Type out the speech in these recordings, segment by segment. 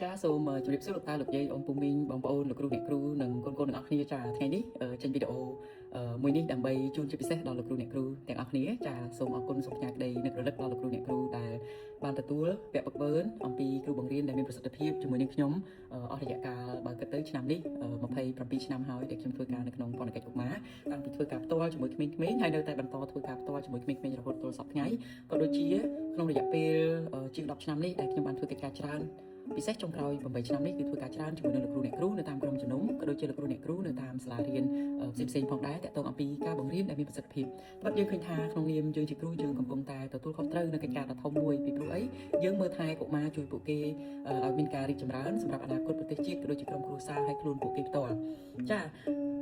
ចាសូមជម្រាបសួរលោកតាលោកយាយអូនពូមីងបងប្អូនលោកគ្រូអ្នកគ្រូនិងកូនៗទាំងអស់គ្នាចាថ្ងៃនេះចេញវីដេអូមួយនេះដើម្បីជូនជាពិសេសដល់លោកគ្រូអ្នកគ្រូទាំងអស់គ្នាចាសូមអរគុណសូមផ្ញើក្តីនឹករលឹកដល់លោកគ្រូអ្នកគ្រូដែលបានទទួលពាក្យបង្កើនអំពីគ្រូបង្រៀនដែលមានប្រសិទ្ធភាពជាមួយនឹងខ្ញុំអស់រយៈកាលបើគិតទៅឆ្នាំនេះ27ឆ្នាំហើយដែលខ្ញុំធ្វើការនៅក្នុងបណ្ឌកិច្ចកុមារតាំងពីធ្វើការផ្ទាល់ជាមួយក្មេងៗហើយនៅតែបន្តធ្វើការផ្ទាល់ជាមួយក្មេងៗរហូតដល់សប្តាហ៍ថ្ងៃក៏ដូចជាក្នុងរយៈពេលជាង10ឆ្នាំនេះដែលខ្ញុំបានធ្វើកិច្ចការច្រើនពិសេសចុងក្រោយ8ឆ្នាំនេះគឺធ្វើការច្រើនជាមួយនឹងលោកគ្រូអ្នកគ្រូនៅតាមក្រុមជំនុំក៏ដូចជាលោកគ្រូអ្នកគ្រូនៅតាមសាលារៀនផ្សេងៗផងដែរតាក់ទងអំពីការបង្រៀនដែលមានប្រសិទ្ធភាពតែយើងឃើញថាក្នុងនាមយើងជាគ្រូយើងកំពុងតែទទួលខុសត្រូវនៅកិច្ចការដ៏ធំមួយពីព្រោះអីយើងមើលថែកុមារជួយពួកគេឲ្យមានការរីកចម្រើនសម្រាប់អនាគតប្រទេសជាតិក៏ដូចជាក្រុមគ្រួសារហើយខ្លួនពួកគេផ្ទាល់ច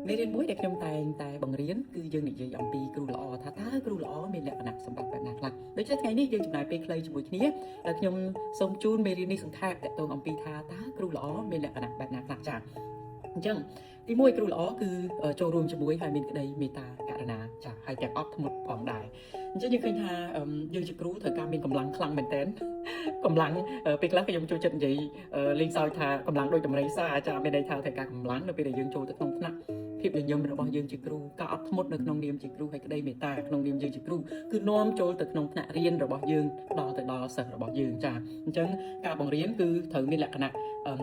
ាមេរៀនមួយដែលខ្ញុំតែងតែបង្រៀនគឺយើងនិយាយអំពីគ្រូល្អថាតើគ្រូល្អមានលក្ខណៈសម្បត្តិបែបណាខ្លះដូច្នេះថ្ងៃនេះយើងចំណាយពេលខ្លីជាមួយគ្នាដែលខ្ញុំសូមជូនមេរៀននេះសង្ខេបតាក់ទងអំពីថាតើគ្រូល្អមានលក្ខណៈបែបណាខ្លះចាអញ្ចឹងទី1គ្រូល្អគឺចូលរួមជាមួយហើយមានក្តីមេត្តាករុណាចាហើយទាំងអត់ធ្មត់ផងដែរអញ្ចឹងយើងឃើញថាយើងជាគ្រូត្រូវការមានកម្លាំងខ្លាំងមែនទែនកម្លាំងពេលខ្លះខ្ញុំចូលចិត្តនិយាយលេងសើចថាកម្លាំងដូចតម្រៃសាចាមានន័យថាត្រូវការកម្លាំងនៅពេលដែលយើងចូលទៅក្នុងថ្នាក់ភាពញញឹមរបស់យើងជាគ្រូការអត់ធ្មត់នៅក្នុងនាមជាគ្រូហើយក្តីមេត្តាក្នុងនាមយើងជាគ្រូគឺនាំចូលទៅក្នុងថ្នាក់រៀនរបស់យើងដល់ទៅដល់សិស្សរបស់យើងចាអញ្ចឹងការបង្រៀនគឺត្រូវមានលក្ខណៈ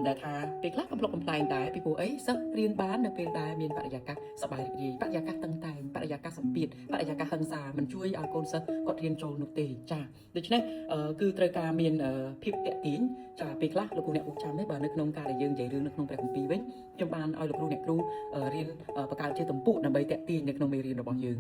ដែលថាពេលខ្លះកំប្លុកកំប្លែងដែរពីព្រោះអីសិស្សរៀនបាននៅពេលដែលមានបរិយាកាសសប្បាយរីករាយបរិយាកាសតឹងតែងបរិយាកាសសម្ពាធបរិយាកាសហិង្សាមិនជួយឲ្យកូនសិស្សគាត់រៀនចូលនោះទេចាដូច្នេះគឺត្រូវការមានភាពតាក់ទាញចាពេលខ្លះលោកគ្រូអ្នកឧបចាំនេះបើនៅក្នុងការដែលយើងនិយាយរឿងនៅក្នុងព្រះគម្ពីរវិញខ្ញុំបានឲ្យលោកគ្រូអ្នកគ្រូរៀនបង្កើតជាទំពុកដើម្បីតាក់ទាញនៅក្នុងមេរៀនរបស់យើង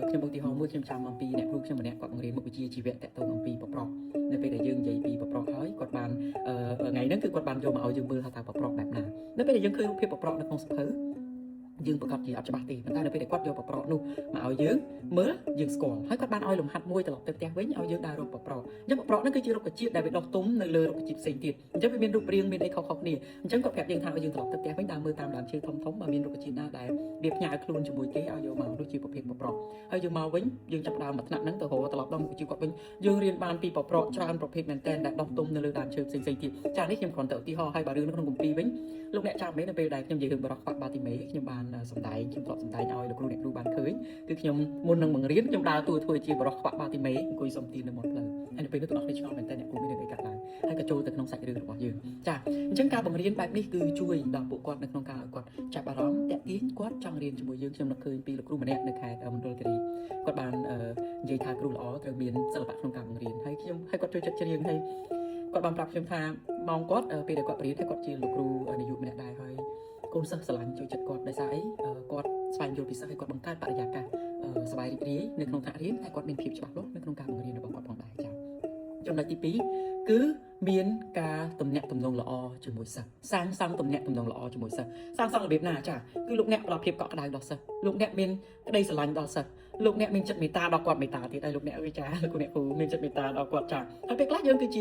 ខ្ញុំឧទាហរណ៍មួយខ្ញុំចាំអំពីអ្នកគ្រូខ្ញុំម្នាក់គាត់បង្រៀនមុខវិជ្ជាជីវៈតាក់ទងអំពីបប្រោះនៅពេលដែលយើងនិយាយពីបប្រោះហើយគាត់បានថ្ងៃហ្នឹងគឺគាត់បានយកមកឲ្យយើងមើលថាតើបប្រោះបែបណានៅពេលដែលយើងឃើញរូបភាពបប្រោះនៅក្នុងសភៅយើងប្រកាសជាអត់ច្បាស់ទេប៉ុន្តែនៅពេលដែលគាត់យកបប្រោះនោះមកឲ្យយើងមើលយើងស្គាល់ហើយគាត់បានឲ្យលំហាត់មួយត្រឡប់ទៅផ្ទះវិញឲ្យយើងដើររកបប្រោះអញ្ចឹងបប្រោះហ្នឹងគឺជារុក្ខជាតិដែលវាដុះទុំនៅលើរុក្ខជាតិផ្សេងទៀតអញ្ចឹងវាមានរូបរាងមានអីខុសៗគ្នាអញ្ចឹងគាត់ប្រាប់យើងថាឲ្យយើងត្រឡប់ទៅផ្ទះវិញដើរមើលតាមដើមឈើធំៗបើមានរុក្ខជាតិណាដែលវាផ្ញើខ្លួនជាមួយគេឲ្យយកមកដូចជាប្រភេទបប្រោះហើយយើងមកវិញយើងចាប់ដើមមកថ្នាក់ហ្នឹងទៅរកត្រឡប់ដល់មុខវិជ្ជាគាត់វិញយើងរៀនបានពីបប្រោះច្រើនប្រភេទមែនតើដែលដុះទុំនៅលើដើមឈើផ្សេងៗទៀតចានេះខ្ញុំគ្រាន់តែឧទាហរណ៍ឲ្យបើរឿងនៅក្នុងគម្ពីរវិញលោកអ្នកចាំមែននៅពេលដែលខ្ញុំនិយាយរឿងបរោះខ្វាក់បាទីមេខ្ញុំបានសម្ដែងខ្ញុំធ្លាប់សម្ដែងឲ្យលោកគ្រូអ្នកគ្រូបានឃើញគឺខ្ញុំមុននឹងបង្រៀនខ្ញុំដើរតួធ្វើជាបរោះខ្វាក់បាទីមេអង្គុយសំទាននៅមាត់ផ្លូវហើយនៅពេលនោះទាំងអស់គ្នាឆ្ងល់មែនតើអ្នកគ្រូមានអ្វីកាត់ឡើងហើយក៏ចូលទៅក្នុងសាច់រឿងរបស់យើងចាអញ្ចឹងការបង្រៀនបែបនេះគឺជួយដល់ពួកគាត់នៅក្នុងការឲ្យគាត់ចាប់អារម្មណ៍តាក់ទាញគាត់ចង់រៀនជាមួយយើងខ្ញុំនឹកឃើញពីលោកគ្រូម្នាក់នៅខេត្តមណ្ឌលគិរីគាត់បាននិយាយថាគ្រូល្អត្រូវមានសិល្បៈក្នុងការបង្រៀនហើយគាត់ចូលចិត្តច្រៀងហើយគាត់បានប្រាប់ខ្ញុំថាម៉ោងគាត់ពេលដែលគាត់បរៀនគាត់ជាលោកគ្រូនាយកម្នាក់ដែរហើយកូនសិស្សស្រឡាញ់ចូលចិត្តគាត់ដោយសារអីគាត់ស្វែងយល់ពីសិស្សហើយគាត់បង្កើតបរិយាកាសសប្បាយរីករាយនៅក្នុងថ្នាក់រៀនតែគាត់មានភាពច្បាស់លាស់នៅក្នុងការបង្រៀនរបស់គាត់ផងដែរចា៎ចំណុចទី2គឺមានការទំនាក់ទំនងល្អជាមួយសិស្សសាងសង់ទំនាក់ទំនងល្អជាមួយសិស្សសាងសង់របៀបណាចាគឺលោកអ្នកផ្ដល់ភាពកក់ក្ដៅដល់សិស្សលោកអ្នកមានក្តីស្រឡាញ់ដល់សិស្សលោកអ្នកមានចិត្តមេត្តាដល់គាត់មេត្តាទៀតហើយលោកអ្នកអើយចាលោកអ្នកគ្រូមានចិត្តមេត្តាដល់គាត់ចាហើយពេលខ្លះយើងគឺជា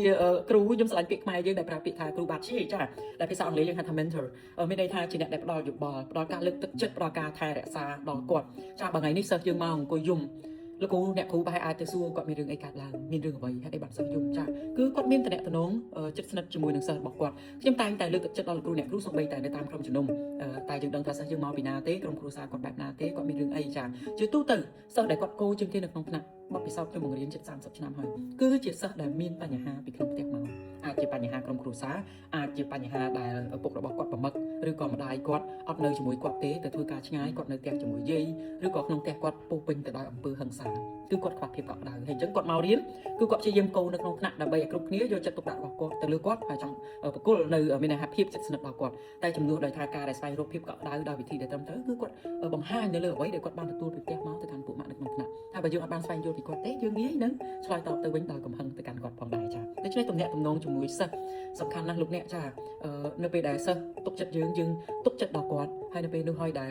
គ្រូខ្ញុំស្រឡាញ់ពាក្យខ្មែរយើងដែលប្រើពាក្យថាគ្រូបាត់ជាចាដែលភាសាអង់គ្លេសយើងហៅថា mentor មានន័យថាជាអ្នកដែលផ្ដល់យោបល់ផ្ដល់ការលើកទឹកចិត្តផ្ដល់ការថែរក្សាដល់គាត់ចាបើថ្ងៃនេះសិស្សយើងមកអង្គុយយំលោកគ្រូអ្នកគ្រូប្រហែលអាចទៅសួរគាត់មានរឿងអីកើតឡើងមានរឿងអ្វីហេតុអីបានសិស្សយំចាគឺគាត់មានតំណែងចិត្តស្និទ្ធជាមួយនឹងសិស្សរបស់គាត់ខ្ញុំតែងតែលើកទឹកចិត្តដល់លោកគ្រូអ្នកគ្រូសូម្បីតែនៅតាមក្រុមជំនុំតែយើងដឹងថាសិស្សយើងមកពីណាទេក្រុមគ្រួសារគាត់បែបណាទេគាត់មានរឿងអីចាជាទូទៅសិស្សដែលគាត់គោជាងគេនៅក្នុងថ្នាក់បទពិសោធន៍ខ្ញុំបង្រៀនជិត30ឆ្នាំហើយគឺជាសិស្សដែលមានបញ្ហាពីក្នុងផ្ទះមកអាចជាបញ្ហាក្រុមគ្រួសារអាចជាបញ្ហាដែលឪពុករបស់គាត់ប្រមឹកឬក៏ម្ដាយគាត់អត់នៅជាមួយគាត់ទេទៅធ្វើការឆ្ងាយគាត់នៅផ្ទះជាមួយយាយឬក៏ក្នុងផ្ទះគាត់ពោពេញទៅដោយអំពើហិង្សាគឺគាត់ខ្វះភាពកក់ក្ដៅហើយអញ្ចឹងគាត់មករៀនគឺគាត់ព្យាយាមកូននៅក្នុងថ្នាក់ដើម្បីឲ្យគ្រប់គ្នាយកចិត្តទុកដាក់របស់គាត់ទៅលើគាត់ហើយចង់បកគលនៅមានអាភាពចិត្តស្និទ្ធដល់គាត់តែចំនួនដោយថាការដែលស្វែងរកភាពកក់ក្ដៅដោយវិធីដែលត្រឹមត្រូវគឺគាត់បង្ហាញនៅលើអ្វីដែលគាត់បានទទួលពីផ្ទះមកទៅកាន់ពួកម៉ាក់នៅក្នុងថ្នាក់ហើយបើយើងអត់បានស្វែងយល់ពីគាត់ទេយើងងាយនឹងឆ្លើយតបទៅវិញដោយកំហឹងទៅកាន់គាត់ផងដែរចាដូច្នេះទំនាក់ទំនងជាមួយសិស្សសំខាន់ណាស់លោកអ្នកចានៅពេលដែលសិស្សទុកចិត្តយើងទុកចិត្តដល់គាត់ហើយនៅពេលនោះហើយដែល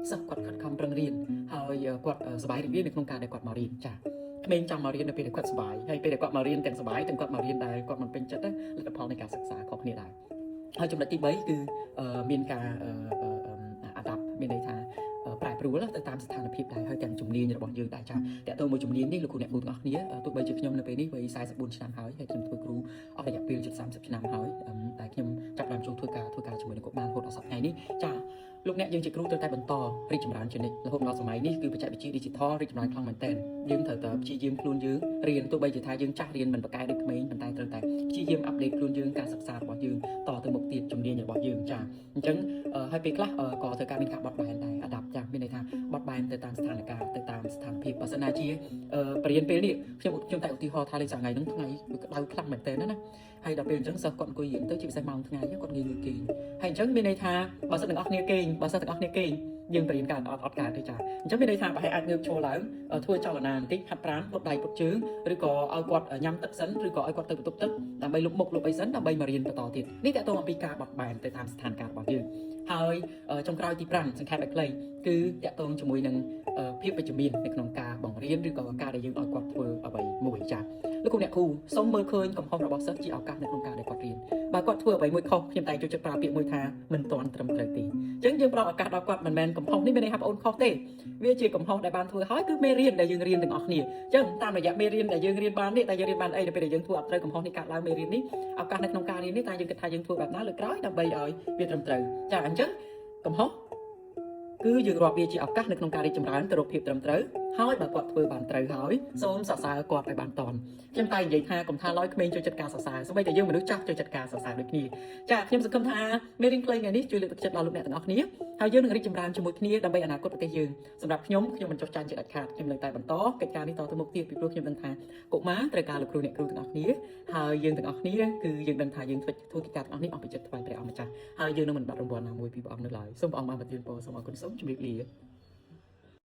សិស្សគាត់ខិតខំប្រឹងរៀនហើយគាត់សប្បាយរីករាយនៅក្នុងការដែលគាត់មករៀនចាក្មេងចង់មករៀននៅពេលដែលគាត់សប្បាយហើយពេលដែលគាត់មករៀនទាំងសប្បាយទាំងគាត់មករៀនដែលគាត់មិនពេញចិត្តលទ្ធផលនៃការសិក្សាខុសគ្នាដែរហើយចំណុចទី3គឺមានការadaptមានន័យថា ប្រែប្រួលទៅតាមស្ថានភាពដែរហើយទាំងជំនាញរបស់យើងដែរចាតើតើមួយជំនាញនេះលោកគ្រូអ្នកគ្រូទាំងអស់គ្នាទោះបីជាខ្ញុំនៅពេលនេះវ័យ44ឆ្នាំហើយខ្ញុំធ្វើគ្រូអស់រយៈពេលជិត30ឆ្នាំហើយតែខ្ញុំចាប់ផ្ដើមចូលធ្វើការជាមួយនឹងកុមាររហូតដល់សប្តាហ៍នេះចាលោកអ្នកយើងជាគ្រូត្រូវតែបន្តរីកចម្រើនជានិច្ចរហូតដល់សម័យនេះគឺបច្ចេកវិទ្យា digital រីកចម្រើនខ្លាំងមែនទែនយើងត្រូវតែព្យាយាមខ្លួនយើងរៀនទោះបីជាថាយើងចាស់រៀនមិនប្រកែកដូចក្មេងប៉ុន្តែត្រូវតែព្យាយាមអាប់ដេតខ្លួនយើងការសិក្សារបស់យើងតទៅមុខទៀតជំនាញរបស់យើងចាអញ្ចឹងហើយពេលខ្លះក៏ត្រូវការមានការបត់បែនដែរ adapt ចាមានន័យថាបត់បែនទៅតាមស្ថានភាពទៅតាមស្ថានភាពបើសិនណាជាបរិញ្ញាពេលនេះខ្ញុំតែឧទាហរណ៍ថាលេខថ្ងៃហ្នឹងថ្ងៃវាក្តៅខ្លាំងមែនទែនណាហើយដល់ពេលអញ្ចឹងសិស្សគាត់អង្គុយរៀនទៅជាពិសេសម៉ោងថ្ងៃគាត់ងាយគេងហើយអញ្ចឹងមានន័យថាបើសិនទាំងអស់គ្នាគេងបើសិនទាំងអស់គ្នាគេងយើងបរិញ្ញាអត់កើតទេចាអញ្ចឹងមានន័យថាប្រហែលអាចងើបឈរឡើងធ្វើចលនាបន្តិចហាត់ប្រាណពុតដៃពុតជើងឬក៏ឲ្យគាត់ញ៉ាំទឹកសិនឬក៏ឲ្យគាត់ទៅបន្ទប់ទឹកដើម្បីលុបមុខលុបអីសិនដើម្បីមករៀនបន្តទៀតនេះតើតើអំពីការបត់បែនទៅតាមស្ថានភាពរបស់យើងហើយចុងក្រោយទី5សង្ខេបឲ្យខ្លីគឺតកតងជាមួយនឹងភាពវិជ្ជមាននៅក្នុងការបង្រៀនឬក៏ការដែលយើងឲ្យគាត់ធ្វើអ្វីមួយចាលោកគ្រូអ្នកគ្រូសូមមើលឃើញកំហុសរបស់សិស្សជាឱកាសនៅក្នុងការដែលគាត់រៀនបើគាត់ធ្វើអ្វីមួយខុសខ្ញុំតែចូលចិត្តប្រើពាក្យមួយថាមិនទាន់ត្រឹមត្រូវទេអញ្ចឹងយើងផ្ដល់ឱកាសដល់គាត់មិនមែនកំហុសនេះមានន័យថាបងអូនខុសទេវាជាកំហុសដែលបានធ្វើហើយគឺមេរៀនដែលយើងរៀនទាំងអស់គ្នាអញ្ចឹងតាមរយៈមេរៀនដែលយើងរៀនបាននេះតែយើងរៀនបានអីនៅពេលដែលយើងធ្វើអត់ត្រូវកំហុសនេះកើតឡើងមេរៀននេះឱកាសនៅក្នុងការរៀននេះតែយើងគិតថាយើងធ្វើបែបណាលើកក្រោយដើម្បីឲ្យវាត្រឹមត្រូវចាអញ្ចឹងកំហុសគឺយើងរាប់វាជាឱកាសនៅក្នុងការរីកចម្រើនទៅរកភាពត្រឹមត្រូវហើយបើគាត់ធ្វើបានត្រូវហើយសូមសរសើរគាត់ឲ្យបានតន់ខ្ញុំតែនិយាយថាកុំថាឡើយក្មេងចូលចិត្តការសរសើរសូម្បីតែយើងមនុស្សចាស់ចូលចិត្តការសរសើរដូចគ្នាចាខ្ញុំសង្ឃឹមថាមេរៀនខ្លីថ្ងៃនេះជួយលើកទឹកចិត្តដល់លោកអ្នកទាំងអស់គ្នាហើយយើងនឹងរីកចម្រើនជាមួយគ្នាដើម្បីអនាគតប្រទេសយើងសម្រាប់ខ្ញុំមិនចុះចាញ់ជាដាច់ខាតខ្ញុំនឹងតែបន្តកិច្ចការនេះតទៅមុខទៀតពីព្រោះខ្ញុំដឹងថាកុមារត្រូវការលោកគ្រូអ្នកគ្រូទាំងអស់គ្នាហើយយើងទាំងអស់គ្នាគឺយើងដឹងថាយើងធ្វើកិច្ចការទាំងអស់នេះអស់ពីចិត្តថ្វាយព្រះអង្គម្ចាស់ហើយយើងនឹងមិនបាត់រង្វាន់ណាមួយពីព្រះអង្គនៅឡើយសូមព្រះអង្គបានប្រទានពរសូមអរគុណសូមជម្រាបលា